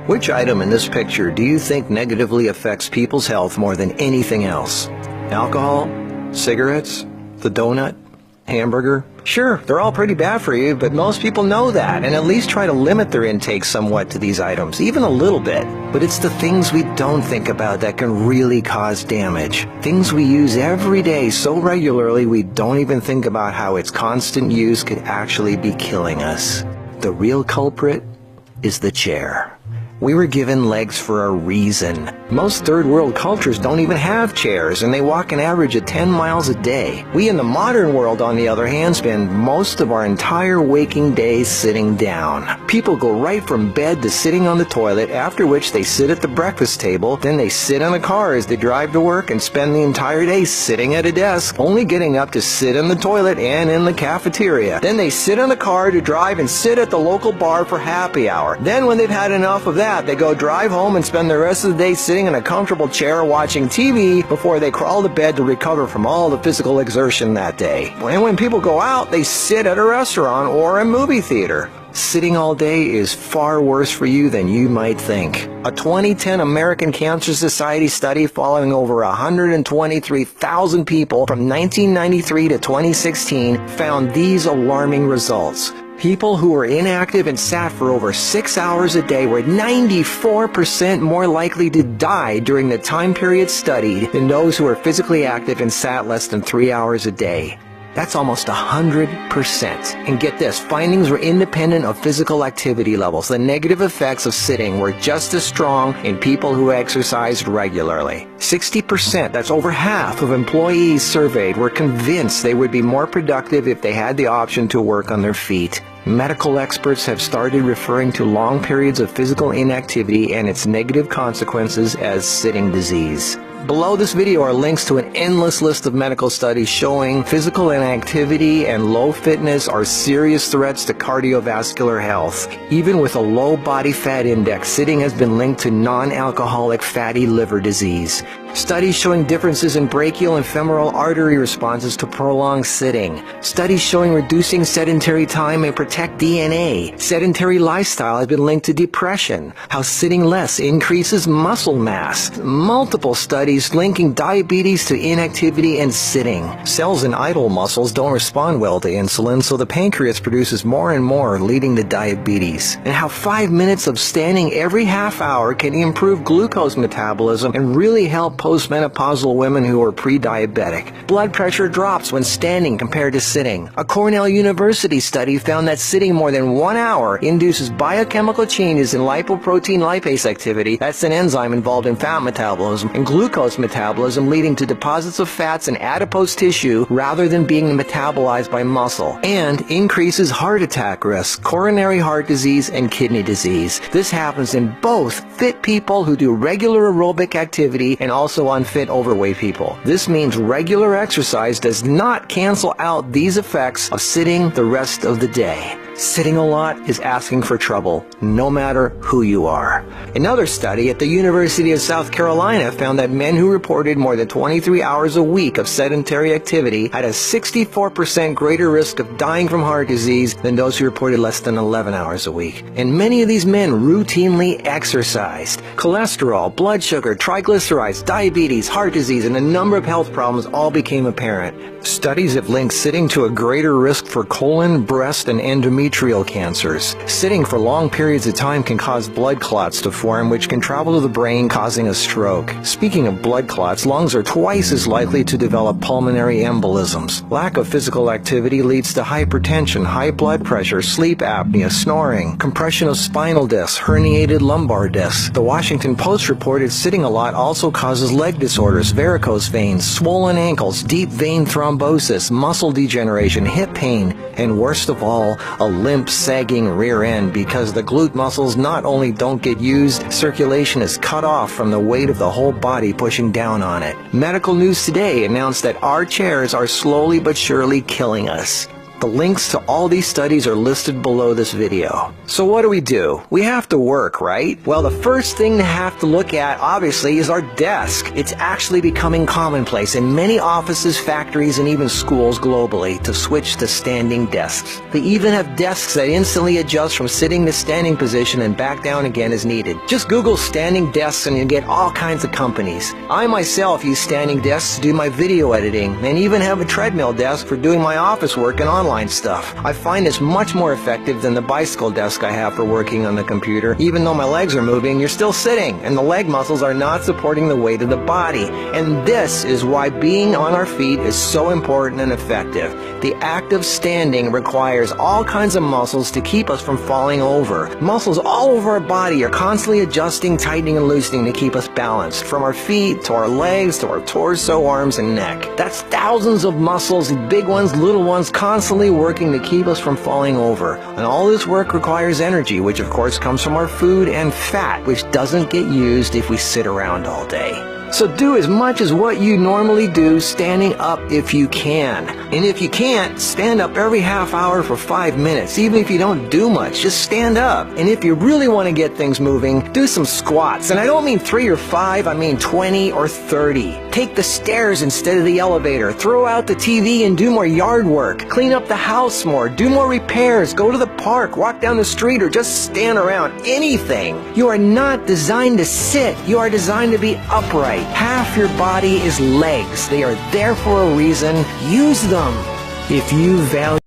Which item in this picture do you think negatively affects people's health more than anything else? Alcohol? Cigarettes? The donut? Hamburger? Sure, they're all pretty bad for you, but most people know that and at least try to limit their intake somewhat to these items, even a little bit. But it's the things we don't think about that can really cause damage. Things we use every day so regularly we don't even think about how its constant use could actually be killing us. The real culprit is the chair. We were given legs for a reason. Most third world cultures don't even have chairs, and they walk an average of 10 miles a day. We in the modern world, on the other hand, spend most of our entire waking days sitting down. People go right from bed to sitting on the toilet, after which they sit at the breakfast table, then they sit in a car as they drive to work and spend the entire day sitting at a desk, only getting up to sit in the toilet and in the cafeteria. Then they sit in the car to drive and sit at the local bar for happy hour. Then when they've had enough of that, they go drive home and spend the rest of the day sitting in a comfortable chair watching TV before they crawl to bed to recover from all the physical exertion that day. And when people go out, they sit at a restaurant or a movie theater. Sitting all day is far worse for you than you might think. A 2010 American Cancer Society study following over 123,000 people from 1993 to 2016 found these alarming results. People who were inactive and sat for over 6 hours a day were 94% more likely to die during the time period studied than those who were physically active and sat less than 3 hours a day. That's almost 100%. And get this, findings were independent of physical activity levels. The negative effects of sitting were just as strong in people who exercised regularly. 60%, that's over half of employees surveyed, were convinced they would be more productive if they had the option to work on their feet. Medical experts have started referring to long periods of physical inactivity and its negative consequences as sitting disease. Below this video are links to an endless list of medical studies showing physical inactivity and low fitness are serious threats to cardiovascular health. Even with a low body fat index, sitting has been linked to non-alcoholic fatty liver disease. Studies showing differences in brachial and femoral artery responses to prolonged sitting. Studies showing reducing sedentary time may protect DNA. Sedentary lifestyle has been linked to depression. How sitting less increases muscle mass. Multiple studies linking diabetes to inactivity and sitting. Cells in idle muscles don't respond well to insulin, so the pancreas produces more and more, leading to diabetes. And how 5 minutes of standing every half hour can improve glucose metabolism and really help postmenopausal women who are pre-diabetic. Blood pressure drops when standing compared to sitting. A Cornell University study found that sitting more than 1 hour induces biochemical changes in lipoprotein lipase activity, that's an enzyme involved in fat metabolism, and glucose metabolism, leading to deposits of fats in adipose tissue rather than being metabolized by muscle, and increases heart attack risk, coronary heart disease, and kidney disease. This happens in both fit people who do regular aerobic activity and also unfit overweight people. This means regular exercise does not cancel out these effects of sitting the rest of the day. Sitting a lot is asking for trouble, no matter who you are. Another study at the University of South Carolina found that men who reported more than 23 hours a week of sedentary activity had a 64% greater risk of dying from heart disease than those who reported less than 11 hours a week. And many of these men routinely exercised. Cholesterol, blood sugar, triglycerides, diabetes, heart disease, and a number of health problems all became apparent. Studies have linked sitting to a greater risk for colon, breast, and endometrial cancers. Sitting for long periods of time can cause blood clots to form, which can travel to the brain, causing a stroke. Speaking of blood clots, lungs are twice as likely to develop pulmonary embolisms. Lack of physical activity leads to hypertension, high blood pressure, sleep apnea, snoring, compression of spinal discs, herniated lumbar discs. The Washington Post reported sitting a lot also causes leg disorders, varicose veins, swollen ankles, deep vein thrombosis, muscle degeneration, hip pain, and worst of all, a limp, sagging rear end because the glute muscles not only don't get used, circulation is cut off from the weight of the whole body pushing down on it. Medical News Today announced that our chairs are slowly but surely killing us. The links to all these studies are listed below this video. So what do? We have to work, right? Well, the first thing to have to look at, obviously, is our desk. It's actually becoming commonplace in many offices, factories, and even schools globally to switch to standing desks. They even have desks that instantly adjust from sitting to standing position and back down again as needed. Just Google standing desks and you get all kinds of companies. I myself use standing desks to do my video editing and even have a treadmill desk for doing my office work and online stuff. I find this much more effective than the bicycle desk I have for working on the computer. Even though my legs are moving, you're still sitting, and the leg muscles are not supporting the weight of the body. And this is why being on our feet is so important and effective. The act of standing requires all kinds of muscles to keep us from falling over. Muscles all over our body are constantly adjusting, tightening, and loosening to keep us balanced, from our feet to our legs to our torso, arms, and neck. That's thousands of muscles, big ones, little ones, constantly working to keep us from falling over. And all this work requires energy, which of course comes from our food, and fat, which doesn't get used if we sit around all day. So do as much as what you normally do standing up if you can. And if you can't, stand up every half hour for 5 minutes. Even if you don't do much, just stand up. And if you really want to get things moving, do some squats. And I don't mean 3 or 5, I mean 20 or 30. Take the stairs instead of the elevator. Throw out the TV and do more yard work. Clean up the house more. Do more repairs. Go to the park. Walk down the street or just stand around. Anything. You are not designed to sit. You are designed to be upright. Half your body is legs. They are there for a reason. Use them. If you value